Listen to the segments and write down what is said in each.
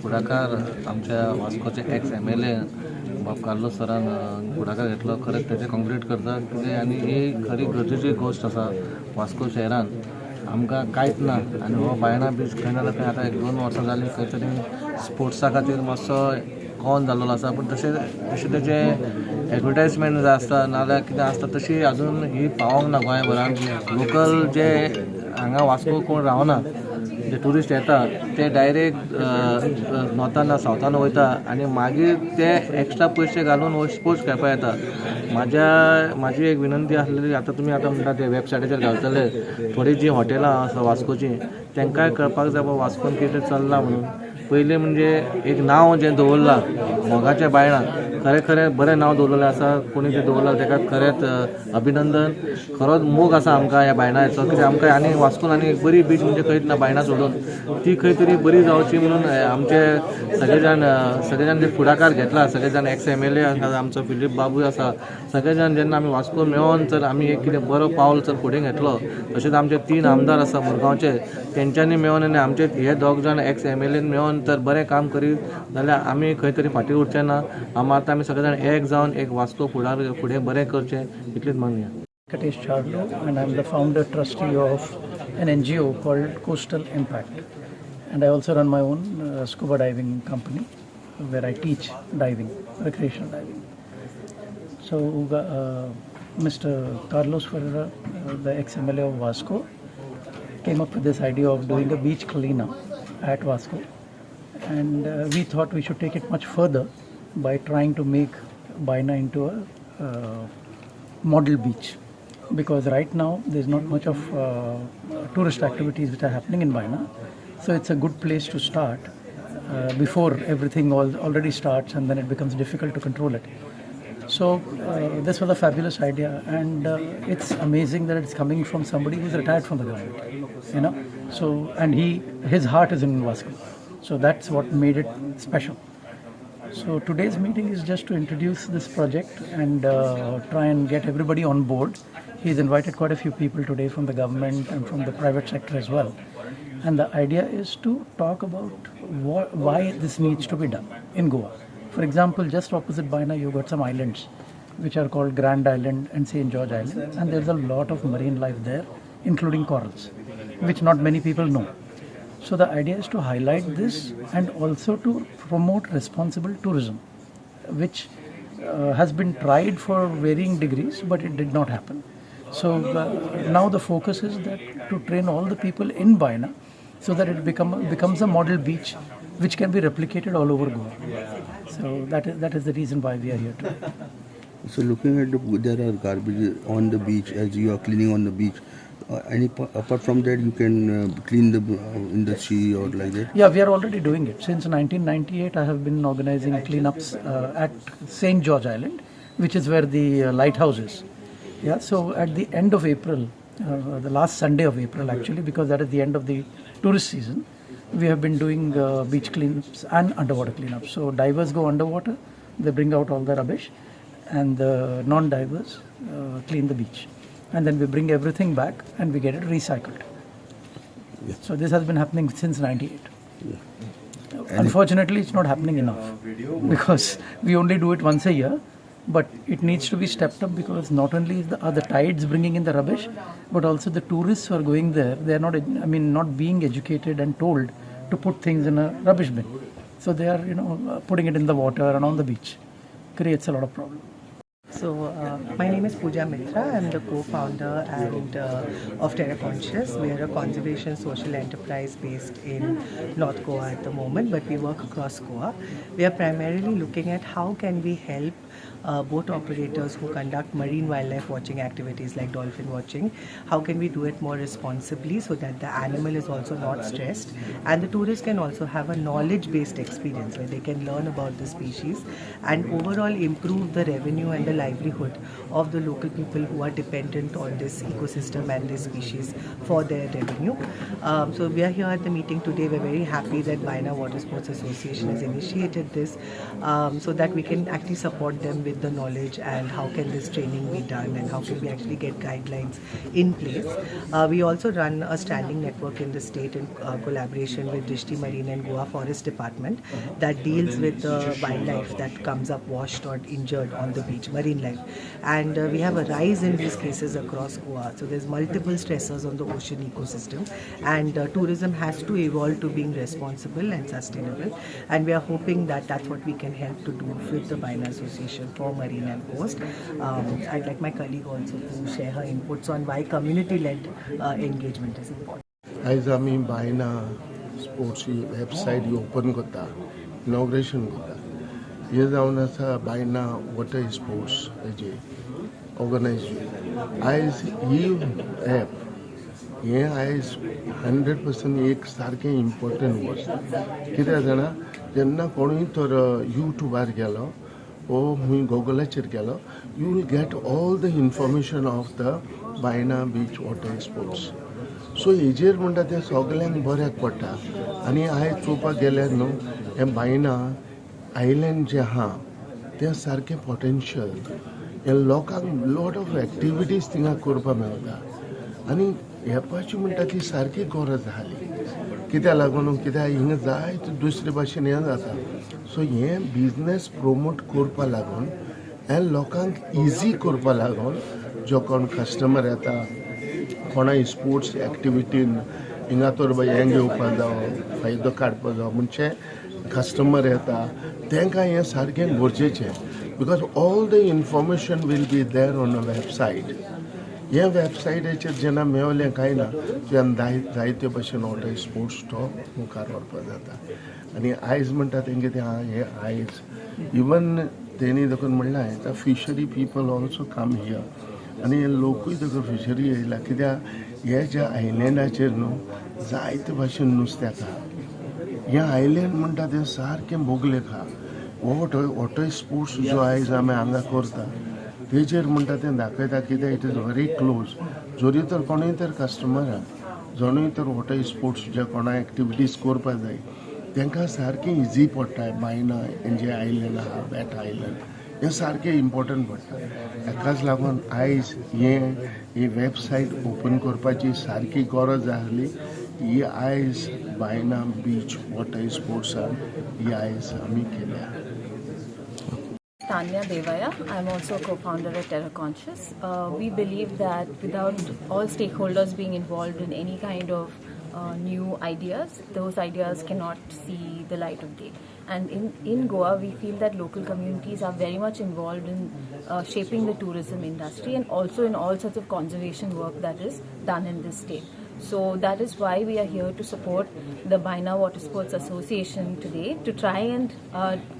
फुडाकार आमच्या वास्कोचे x MLA बाब कार्लोस सरान फुडाकार घेतलो. खरेंच तेजे कॉन्ग्रेट करता कितें आनी ही खरी गरजेची गोश्ट आसा. वास्को शहरान आमकां कांयच ना आनी हो बायणा बीच खंय ना खंय आतां 1-2 वर्सां जालीं खंय तरी स्पोर्ट्सा खातीर मातसो कॉन जाल्लो आसा. पूण तशें तेजे एडवर्टायजमेंट जाय आसता नाजाल्यार कितें आसता तशी आजून ही पावोंक ना गोंयभरान. लोकल जे हांगा वास्को कोण रावना जे ट्युरिस्ट येता ते डायरेक्ट नॉर्थान ना सावथान वयता आनी मागीर ते एक्स्ट्रा पयशे घालून हो स्पोर्ट्स खेळपाक येता. म्हाजी एक विनंती आसलेली आतां तुमी आतां म्हणटा ते वेबसायटीचेर घालतले थोडी जी हॉटेलां आसा वास्कोची तांकांय कळपाक जाय बाबा वास्कोन कितें चल्लां म्हणून. पयलीं म्हणजे एक नांव जें दवरलां मोगाच्या बायणां खरें बरें नांव दवरलेलें आसा. कोणी तें दवरलां ताका खरेंच अभिनंदन. खरोच मोग आसा आमकां ह्या बायणाचो कित्याक आमकां आनी वास्कोन आनी एक बरी बीच म्हणजे खंयच ना बायणां सोडून. ती खंय तरी बरी जावची म्हणून आमचे सगळे जे फुडाकार घेतला सगळे जाण एक्स MLA आसा आमचो फिलीप बाबूय आसा सगळे जाण जेन्ना आमी वास्को मेळोन जर आमी एक कितें बरो पावल जर फुडें घेतलो तशेंच आमचे 3 आमदार आसा मुरगांवचे तेंच्यांनी मेळोन आनी आमचे हे 2 जाण एक्स MLA मेळोन तर बरें काम करीत जाल्यार आमी खंय तरी फाटीं उरचे ना. आमी सगळे जाण एक जावन एक वास्को फुडें बरें करचें इतलीच मागणी. Katesh Charlo, and I'm the founder trustee of an NGO called Coastal Impact, and I also run my own scuba diving company where I teach diving, recreational diving. So Mr. Carlos Ferreira, the ex-MLA of Vasco, came up with this idea of doing a beach cleanup at Vasco, and we thought we should take it much further by trying to make Baina into a model beach. Because right now there's not much of tourist activities which are happening in Baina, so it's a good place to start before everything already starts and then it becomes difficult to control it. So this was a fabulous idea, and it's amazing that it's coming from somebody who's retired from the government, So and his heart is in Vasco, so that's what made it special. So today's meeting is just to introduce this project and try and get everybody on board. He's invited quite a few people today from the government and from the private sector as well. And the idea is to talk about why this needs to be done in Goa. For example, just opposite Baina, you've got some islands which are called Grand Island and St. George Island. And there's a lot of marine life there, including corals, which not many people know. So the idea is to highlight this and also to promote responsible tourism, which has been tried for varying degrees, but it did not happen. So now the focus is that to train all the people in Baina so that it becomes a model beach which can be replicated all over Goa. So that is the reason why we are here today. So looking at there are garbage on the beach as you are cleaning on the beach. Apart from that, you can clean in the sea or like that? Yeah, we are already doing it. Since 1998, I have been organizing cleanups at St. George Island, which is where the lighthouse is. Yeah, so at the end of April, the last Sunday of April actually, because that is the end of the tourist season, we have been doing beach cleanups and underwater cleanups. So divers go underwater, they bring out all the rubbish, and the non-divers clean the beach. And then we bring everything back and we get it recycled. Yeah. So this has been happening since 98. Yeah. Unfortunately, it's not happening enough because we only do it once a year, but it needs to be stepped up because not only are the tides bringing in the rubbish, but also the tourists who are going there, they are not being educated and told to put things in a rubbish bin. So they are, putting it in the water and on the beach. Creates a lot of problems. So my name is Pooja Mitra. I'm the co-founder and of Terra Conscious. We are a conservation social enterprise based in North Goa at the moment, but we work across Goa. We are primarily looking at how can we help boat operators who conduct marine wildlife watching activities like dolphin watching. How can we do it more responsibly so that the animal is also not stressed and the tourists can also have a knowledge based experience where they can learn about the species and overall improve the revenue and the livelihood of the local people who are dependent on this ecosystem and this species for their revenue. So we are here at the meeting today. We're very happy that Baina Water Sports Association has initiated this so that we can actually support them with the knowledge and how can this training be done and how can we actually get guidelines in place. We also run a standing network in the state in collaboration with Drishti Marine and Goa Forest Department that deals with the wildlife that comes up washed or injured on the beach, marine life. And we have a rise in these cases across Goa. So there's multiple stressors on the ocean ecosystem, and tourism has to evolve to being responsible and sustainable. And we are hoping that that's what we can help to do with the Baina Association for Marine and Coast. I'd like my colleague also to share her inputs on why community-led engagement is important. आयज आमी बायना स्पोर्ट्सची website open करता, inauguration करता. हे जावन आसा बायना water sports हेजे organisation. आयज ही एप हे आयज 100% एक सारकें इम्पॉर्टंट वस्त. कित्याक जाणा, जेन्ना कोणूय तर यूट्यूबार गेलो ओ खूंय गुगलाचेर गेलो, you we'll get all the information of the बायना बीच वॉटर स्पोर्ट्स. सो हेजेर म्हणटा तें सगल्यांक बऱ्याक पडटा. आनी आयज चोवपाक गेल्यार न्हू, हें बायना आयलँड जें आहा तें सारकें पोटेन्शियल. हे लोकांक लॉट ऑफ एक्टिविटीज थिंगा करपाक मेळटा. आनी एपाची म्हणटा ती सारकी गरज आसली. कित्याक लागून, कित्याक हिंगा जायते दुसरे भाशेन हें जाता. सो हें बिजनेस प्रोमोट करपा लागून आनी लोकांक इजी करपा लागून जो कोण कस्टमर येता, कोणाय स्पोर्ट्स एक्टिविटीन हिंगा तर बाय हें घेवपाक जावं, फायदो काडपाक जावं म्हणजे कस्टमर येता तांकां हें सारकें गरजेचें. Because all the information will be there on a website. ह्या वेबसायटीचेर जेन्ना मेळलें काय ना, तेन्ना जायते भशेन वॉटर स्पोर्ट्स तो मुखार व्हरपाक जाता. आनी आयज म्हणटा तें कितें आहा, हें आयज इवन तेणी देखून म्हणलां हें fishery people also come here. आनी हे लोकूय देखून फिशरी येयला. कित्याक हे जे आयलँडाचेर न्हू जायते भाशेन नुस्त्याक आहा. हें आयलँड म्हणटा तें सारकें मोगलेक आहा. वॉटर स्पोर्ट्स जो आयज आमी हांगा करता तेजेर म्हणटा तें दाखयता. कित्याक इट इज व्हेरी क्लोज. जोरी तर कोणूय तर कस्टमर आहा, जणूय तर वॉटर स्पोर्ट्स जे कोणा एक्टिविटीज करपा जाय तांकां सारकें इजी पडटा. बायना जे आयलँड आहा, बॅट आयलँड, हें सारकें इम्पॉर्टंट पडटा. हेकाच लागून आयज ही वेबसायट ओपन करपाची सारकी गरज आसली. ही आयज बायना बीच वॉटर स्पोर्ट्सान ही आयज आमी केल्या. Tanya Devaya. I'm also a co-founder at Terra Conscious. We believe that without all stakeholders being involved in any kind of new ideas, those ideas cannot see the light of day. And in Goa, we feel that local communities are very much involved in shaping the tourism industry and also in all sorts of conservation work that is done in this state. So that is why we are here to support the Baina Water Sports Association today to try and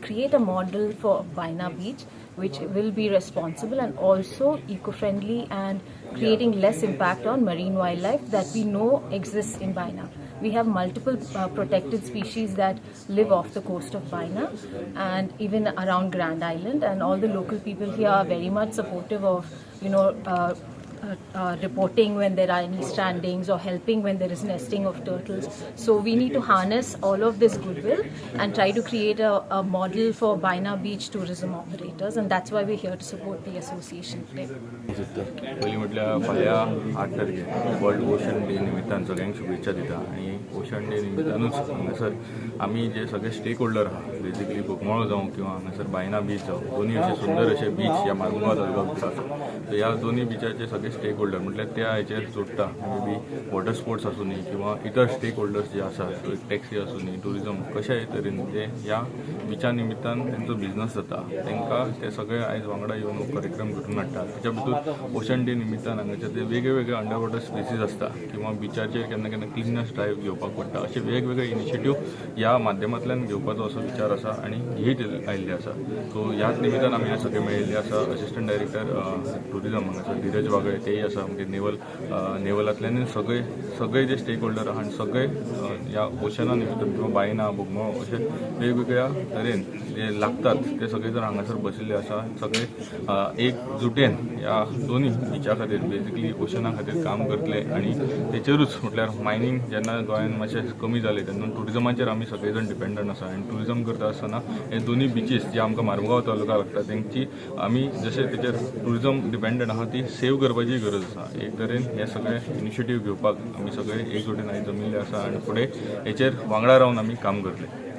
create a model for Baina Beach which will be responsible and also eco-friendly and creating less impact on marine wildlife that we know exists in Baina. We have multiple protected species that live off the coast of Baina and even around Grand Island, and all the local people here are very much supportive of, reporting when there are any strandings or helping when there is nesting of turtles. So we need to harness all of this goodwill and try to create a model for Baina Beach tourism operators, and that's why we're here to support the association today. पहिली म्हटल्यार फाल्यां 8 तारखेक world ocean day निमित्तान सगळ्यांक शुभेच्छा दिता. आनी ocean day निमित्तानूच हांगासर आमी जे सगळे स्टेक होल्डर आहा, बेजिकली बोकमाळो जावं किंवा हांगासर बायना बीच जावं, दोनूय अशे सुंदर अशे बीच ह्या मार्मुगांव तालुक्यात आसा. तर ह्या दोनूय बिचाचे सगळे स्टेक होल्डर म्हटल्यार त्या हेचेर जोडटा. मे बी वॉटर स्पोर्ट्स आसूं न्ही किंवा इतर स्टेक होल्डर्स जे आसात, टॅक्सी आसूं न्ही, टुरिजम, कशाय तरेन ते ह्या बिचा निमित्तान तेंचो बिझनस जाता, तांकां ते सगळे आयज वांगडा येवन हो कार्यक्रम घडोवन हाडटात. त्याच्या भितर ओशन डे निमित्तान हांगाचे ते वेगळे वेगळे अंडर वॉटर स्पेसीस आसता किंवा बिचाचेर केन्ना केन्ना क्लिननेस ड्रायव्ह घेवपाक पडटा. असे वेगवेगळे इनिशिएटीव ह्या माध्यमांतल्यान घेवपाचो असो विचार आसा आनी घेत आयिल्ले आसा. सो ह्याच निमित्तान आमी सगळे मेळिल्ले आसा. असिस्टंट डायरेक्टर टुरिजम हांगासर धीरज वागळे, तेय आसा म्हणजे नेवलांतल्यान सगळे जे स्टेक होल्डर आहा आनी सगळे ह्या ओशना निमित्त किंवा बायना बोगमाळो अशे वेगवेगळ्या तरेन जे लागतात ते सगळे जण हांगासर बशिल्ले आसा सगळे एकजुटेन ह्या दोन्ही बिचा खातीर बेजिकली ओशना खातीर काम करतले आनी तेचेरूच म्हटल्यार मायनींग जेन्ना गोंयांत मातशें कमी जालें तेन्ना टुरिजमाचेर आमी सगळे जाण डिपेंडंट आसा आनी टुरिजम करता आसतना हे दोन्ही बिचीस जे आमकां मार्मुगांव तालुका लागता तेंची आमी जशें तेचेर टुरिजम डिपेंडंट आहा ती सेव करपाची गरज आसा एक तरेन हे सगळे इनिशिएटीव घेवपाक आमी सगळे एकजुटीन आयज जमिल्ले आसा आनी फुडें हेचेर वांगडा रावन आमी काम करतले